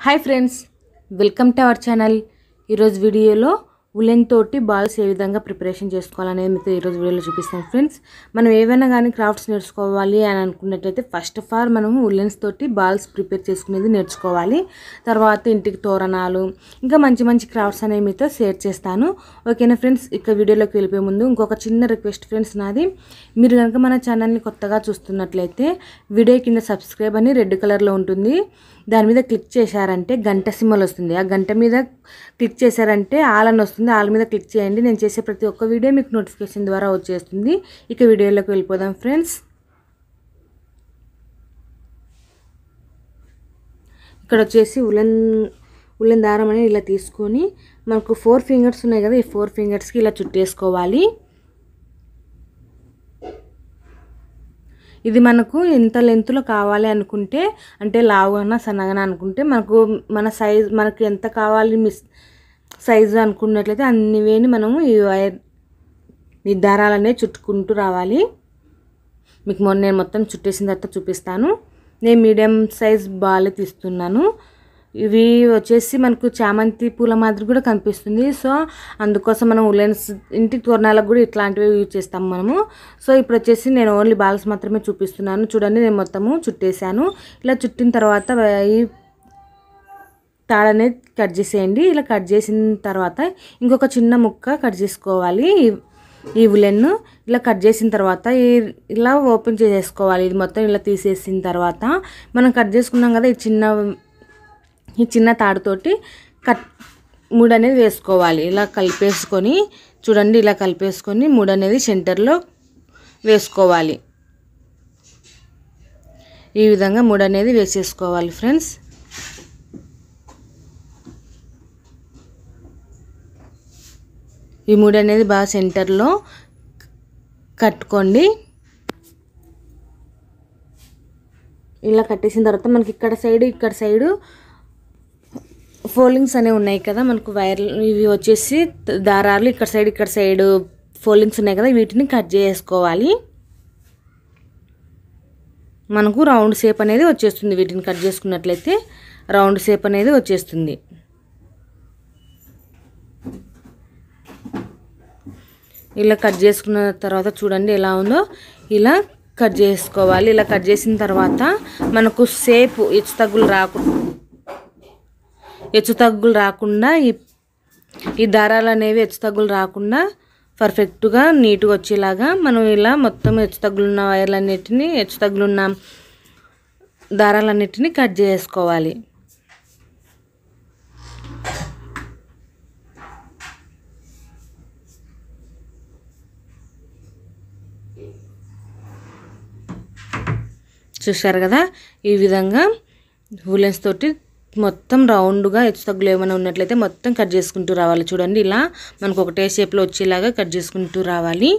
Hi friends, welcome to our channel. ఈరోజు వీడియోలో woollen తోటి బాల్స్ ఏ విధంగా ప్రిపరేషన్ చేసుకోవాలనేది మీకు ఈరోజు వీడియోలో చూపిస్తాను ఫ్రెండ్స్. మనం ఏవైనా కానీ క్రాఫ్ట్స్ నేర్చుకోవాలి అని అనుకున్నట్లయితే ఫస్ట్ ఆఫ్ ఆల్ మనము ఉలెన్స్ తోటి బాల్స్ ప్రిపేర్ చేసుకునేది నేర్చుకోవాలి. తర్వాత ఇంటికి తోరణాలు ఇంకా మంచి మంచి క్రాఫ్ట్స్ అనేవి మీతో షేర్ చేస్తాను. ఓకేనా ఫ్రెండ్స్, ఇక వీడియోలోకి వెళ్ళిపోయే ముందు ఇంకొక చిన్న రిక్వెస్ట్ ఫ్రెండ్స్ నాది. మీరు కనుక మన ఛానల్ని కొత్తగా చూస్తున్నట్లయితే వీడియో కింద సబ్స్క్రైబ్ అని రెడ్ కలర్లో ఉంటుంది, దాని మీద క్లిక్ చేశారంటే గంట సింబల్ వస్తుంది. ఆ గంట మీద క్లిక్ చేశారంటే ఆల్ అని వస్తుంది. ఆల్ మీద క్లిక్ చేయండి. నేను చేసే ప్రతి ఒక్క వీడియో మీకు నోటిఫికేషన్ ద్వారా వచ్చేస్తుంది. ఇక వీడియోలోకి వెళ్ళిపోదాం ఫ్రెండ్స్. ఇక్కడ వచ్చేసి ఉలెన్ దారం అనేది ఇలా తీసుకొని మనకు 4 ఫింగర్స్ ఉన్నాయి కదా, ఈ 4 ఫింగర్స్కి ఇలా చుట్టేసుకోవాలి. ఇది మనకు ఎంత లెంత్లో కావాలి అనుకుంటే, అంటే లావుగా సన్నగా అనుకుంటే మన సైజ్ మనకు ఎంత కావాలి సైజు అనుకున్నట్లయితే అన్ని వేని మనము ఈ దారాలనే చుట్టుకుంటూ రావాలి. మీకు నేను మొత్తం చుట్టేసిన తర్వాత చూపిస్తాను. నేను మీడియం సైజ్ బాల్ తీస్తున్నాను. ఇవి వచ్చేసి మనకు చామంతి పూల మాదిరి కూడా కనిపిస్తుంది. సో అందుకోసం మనం ఉలెన్స్ ఇంటికి తోరణాలకు కూడా ఇట్లాంటివి యూజ్ చేస్తాం మనము. సో ఇప్పుడు వచ్చేసి నేను ఓన్లీ బాల్స్ మాత్రమే చూపిస్తున్నాను. చూడండి, నేను మొత్తము చుట్టేసాను. ఇలా చుట్టిన తర్వాత ఈ తాడు అనేది కట్ చేసేయండి. ఇలా కట్ చేసిన తర్వాత ఇంకొక చిన్న ముక్క కట్ చేసుకోవాలి. ఈ ఉలెన్ ఇలా కట్ చేసిన తర్వాత ఇలా ఓపెన్ చేసేసుకోవాలి. ఇది మొత్తం ఇలా తీసేసిన తర్వాత మనం కట్ చేసుకున్నాం కదా, ఈ చిన్న తాడుతోటి ముడి అనేది వేసుకోవాలి. ఇలా కలిపేసుకొని చూడండి, ఇలా కలిపేసుకొని ముడి అనేది సెంటర్లో వేసుకోవాలి. ఈ విధంగా ముడి అనేది వేసేసుకోవాలి ఫ్రెండ్స్. ఈ ముడి అనేది బాగా సెంటర్లో కట్టుకోండి. ఇలా కట్టేసిన తర్వాత మనకి ఇక్కడ సైడు ఫోల్డింగ్స్ అనేవి ఉన్నాయి కదా, మనకు వైర్లు ఇవి వచ్చేసి దారాలు ఇక్కడ సైడ్ ఫోల్డింగ్స్ ఉన్నాయి కదా, వీటిని కట్ చేసుకోవాలి. మనకు రౌండ్ షేప్ అనేది వచ్చేస్తుంది. వీటిని కట్ చేసుకున్నట్లయితే రౌండ్ షేప్ అనేది వచ్చేస్తుంది. ఇలా కట్ చేసుకున్న తర్వాత చూడండి ఎలా ఉందో, ఇలా కట్ చేసుకోవాలి. ఇలా కట్ చేసిన తర్వాత మనకు షేప్ హెచ్చు తగ్గులు రాకుండా ఈ దారాలు అనేవి హెచ్చు తగ్గులు రాకుండా పర్ఫెక్ట్గా నీట్గా వచ్చేలాగా మనం ఇలా మొత్తం హెచ్చు తగ్గులున్న వైర్లన్నిటిని హెచ్చు తగ్గులున్న దారాలన్నిటిని కట్ చేసుకోవాలి. చూసారు కదా, ఈ విధంగా ఉలెన్స్ తోటి మొత్తం రౌండ్గా హెచ్చు తగ్గులు ఏమైనా ఉన్నట్లయితే మొత్తం కట్ చేసుకుంటూ రావాలి. చూడండి, ఇలా మనకు ఒకటే షేప్లో వచ్చేలాగా కట్ చేసుకుంటూ రావాలి.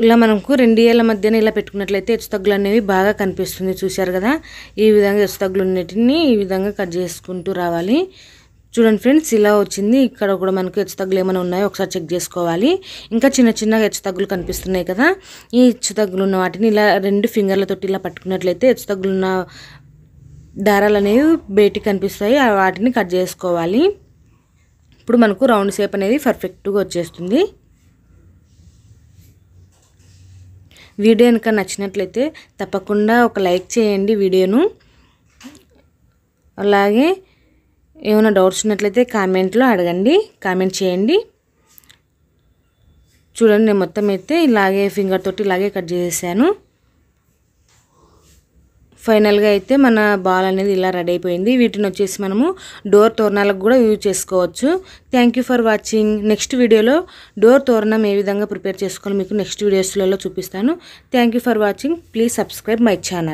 ఇలా మనకు 2 ఏళ్ళ మధ్యన ఇలా పెట్టుకున్నట్లయితే హెచ్చు తగ్గులు అనేవి బాగా కనిపిస్తుంది. చూశారు కదా, ఈ విధంగా హెచ్చు తగ్గులు ఉన్నటిని ఈ విధంగా కట్ చేసుకుంటూ రావాలి. చూడండి ఫ్రెండ్స్, ఇలా వచ్చింది. ఇక్కడ కూడా మనకు హెచ్చు తగ్గులు ఏమైనా ఉన్నాయో ఒకసారి చెక్ చేసుకోవాలి. ఇంకా చిన్న హెచ్చు తగ్గులు కనిపిస్తున్నాయి కదా, ఈ హెచ్చు తగ్గులు ఉన్న వాటిని ఇలా 2 ఫింగర్లతోటి ఇలా పట్టుకున్నట్లయితే హెచ్చు తగ్గులు ఉన్న దారాలు అనేవి బయటికి కనిపిస్తాయి. వాటిని కట్ చేసుకోవాలి. ఇప్పుడు మనకు రౌండ్ షేప్ అనేది పర్ఫెక్ట్గా వచ్చేస్తుంది. వీడియో కనుక నచ్చినట్లయితే తప్పకుండా ఒక లైక్ చేయండి వీడియోను. అలాగే ఏమైనా డౌట్స్ ఉన్నట్లయితే కామెంట్లో అడగండి, కామెంట్ చేయండి. చూడండి, నేను మొత్తం అయితే ఇలాగే ఫింగర్ తోటి ఇలాగే కట్ చేసేసాను. ఫైనల్గా అయితే మన బాల్ అనేది ఇలా రెడీ అయిపోయింది. వీటిని వచ్చేసి మనము డోర్ తోరణాలకు కూడా యూజ్ చేసుకోవచ్చు. Thank you for watching. Next వీడియోలో డోర్ తోరణం ఏ విధంగా ప్రిపేర్ చేసుకోవాలో మీకు నెక్స్ట్ వీడియోస్లలో చూపిస్తాను. Thank you for watching. Please subscribe my channel.